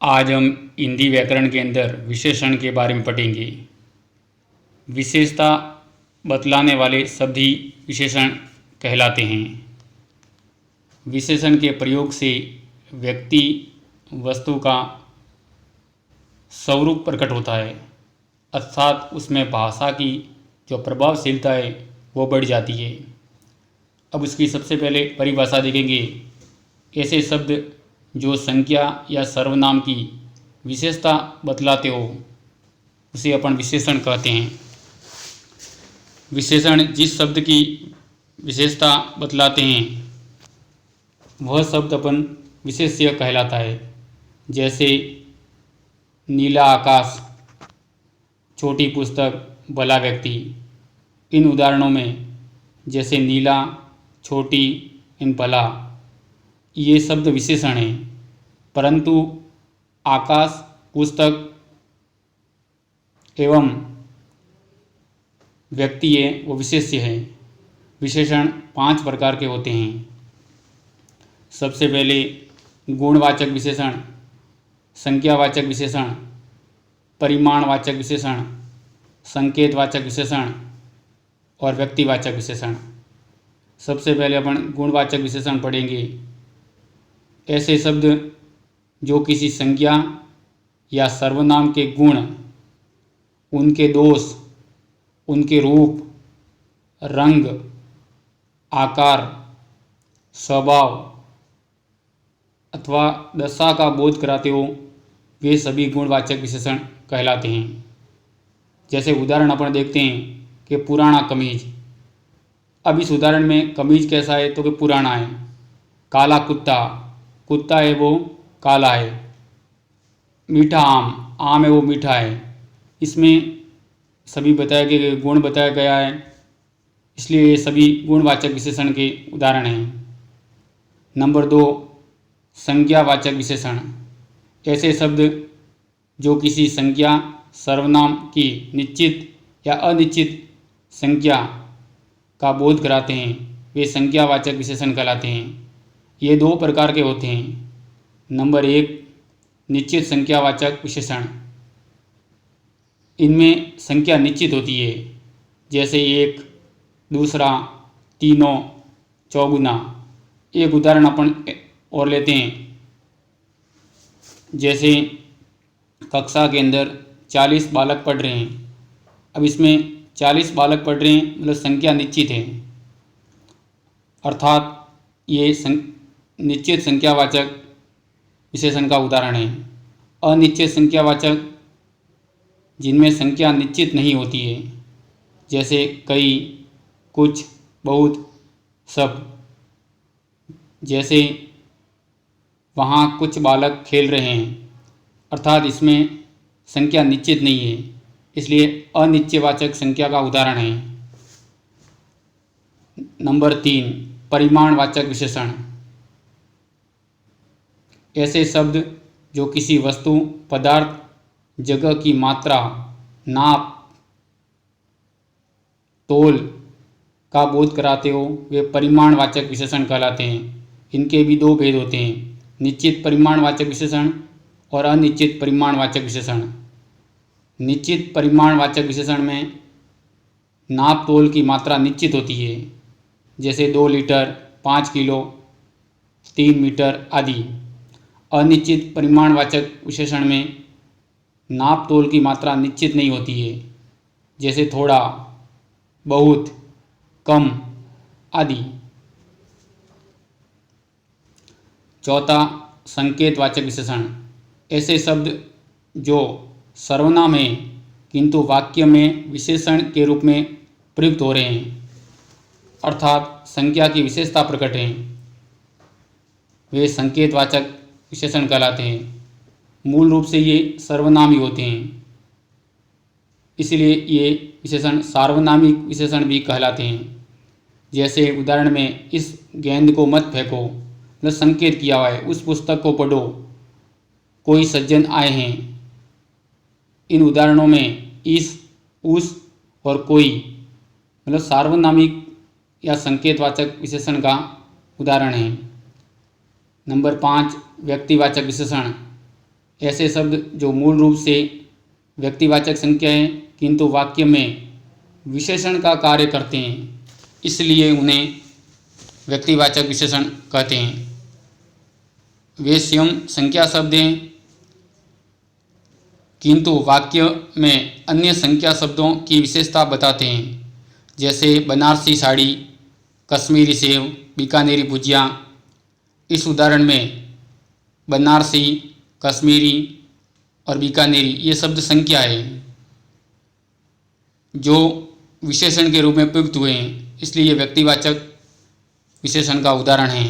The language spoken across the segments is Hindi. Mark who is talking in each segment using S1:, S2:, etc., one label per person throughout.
S1: आज हम हिंदी व्याकरण के अंदर विशेषण के बारे में पढ़ेंगे। विशेषता बतलाने वाले शब्द ही विशेषण कहलाते हैं। विशेषण के प्रयोग से व्यक्ति वस्तु का स्वरूप प्रकट होता है, अर्थात उसमें भाषा की जो प्रभावशीलता है वो बढ़ जाती है। अब उसकी सबसे पहले परिभाषा देखेंगे। ऐसे शब्द जो संज्ञा या सर्वनाम की विशेषता बतलाते हो उसे अपन विशेषण कहते हैं। विशेषण जिस शब्द की विशेषता बतलाते हैं वह शब्द अपन विशेष्य कहलाता है। जैसे नीला आकाश, छोटी पुस्तक, भला व्यक्ति। इन उदाहरणों में जैसे नीला, छोटी, इन भला, ये शब्द विशेषण हैं, परंतु आकाश, पुस्तक एवं व्यक्ति है वो विशेष्य है। विशेषण 5 प्रकार के होते हैं। सबसे पहले गुणवाचक विशेषण, संख्यावाचक विशेषण, परिमाणवाचक विशेषण, संकेतवाचक विशेषण और व्यक्तिवाचक विशेषण। सबसे पहले अपन गुणवाचक विशेषण पढ़ेंगे। ऐसे शब्द जो किसी संज्ञा या सर्वनाम के गुण, उनके दोष, उनके रूप, रंग, आकार, स्वभाव अथवा दशा का बोध कराते हो वे सभी गुणवाचक विशेषण कहलाते हैं। जैसे उदाहरण अपन देखते हैं कि पुराना कमीज। अब इस उदाहरण में कमीज कैसा है तो कि पुराना है। काला कुत्ता, कुत्ता है वो काला है। मीठा आम, आम है वो मीठा है। इसमें सभी बताया गया गुण बताया गया है, इसलिए ये सभी गुणवाचक विशेषण के उदाहरण हैं। नंबर 2, संज्ञावाचक विशेषण। ऐसे शब्द जो किसी संज्ञा, सर्वनाम की निश्चित या अनिश्चित संज्ञा का बोध कराते हैं वे संज्ञावाचक विशेषण कहलाते हैं। ये 2 प्रकार के होते हैं। नंबर 1, निश्चित संख्यावाचक विशेषण। इनमें संख्या निश्चित होती है, जैसे 1, दूसरा, तीनों, चौगुना। एक उदाहरण अपन और लेते हैं। जैसे कक्षा के अंदर 40 बालक पढ़ रहे हैं। अब इसमें 40 बालक पढ़ रहे हैं मतलब संख्या निश्चित है, अर्थात ये निश्चित संख्यावाचक विशेषण का उदाहरण है। अनिश्चित संख्यावाचक जिनमें संख्या निश्चित नहीं होती है, जैसे कई, कुछ, बहुत, सब। जैसे वहाँ कुछ बालक खेल रहे हैं, अर्थात इसमें संख्या निश्चित नहीं है, इसलिए अनिश्चयवाचक संख्या का उदाहरण है। नंबर 3, परिमाणवाचक विशेषण। ऐसे शब्द जो किसी वस्तु, पदार्थ, जगह की मात्रा, नाप, तोल का बोध कराते हो वे परिमाणवाचक विशेषण कहलाते हैं। इनके भी 2 भेद होते हैं, निश्चित परिमाणवाचक विशेषण और अनिश्चित परिमाणवाचक विशेषण। निश्चित परिमाणवाचक विशेषण में नाप तोल की मात्रा निश्चित होती है, जैसे 2 लीटर, 5 किलो, 3 मीटर आदि। अनिश्चित परिमाणवाचक विशेषण में नाप तोल की मात्रा निश्चित नहीं होती है, जैसे थोड़ा, बहुत, कम आदि। चौथा, संकेतवाचक विशेषण। ऐसे शब्द जो सर्वनाम है किंतु वाक्य में विशेषण के रूप में प्रयुक्त हो रहे हैं, अर्थात संज्ञा की विशेषता प्रकट है, वे संकेतवाचक विशेषण कहलाते हैं। मूल रूप से ये सर्वनाम ही होते हैं, इसलिए ये विशेषण सार्वनामिक विशेषण भी कहलाते हैं। जैसे उदाहरण में इस गेंद को मत फेंको, मतलब संकेत किया हुआ है। उस पुस्तक को पढ़ो, कोई सज्जन आए हैं। इन उदाहरणों में इस, उस और कोई मतलब सार्वनामिक या संकेतवाचक विशेषण का उदाहरण है। नंबर 5, व्यक्तिवाचक विशेषण। ऐसे शब्द जो मूल रूप से व्यक्तिवाचक संज्ञा हैं किंतु वाक्य में विशेषण का कार्य करते हैं, इसलिए उन्हें व्यक्तिवाचक विशेषण कहते हैं। वे स्वयं संज्ञा शब्द हैं किंतु वाक्य में अन्य संज्ञा शब्दों की विशेषता बताते हैं, जैसे बनारसी साड़ी, कश्मीरी सेव, बीकानेरी भुजिया। इस उदाहरण में बनारसी, कश्मीरी और बीकानेरी ये शब्द संज्ञा है जो विशेषण के रूप में प्रयुक्त हुए हैं, इसलिए ये व्यक्तिवाचक विशेषण का उदाहरण है।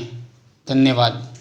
S1: धन्यवाद।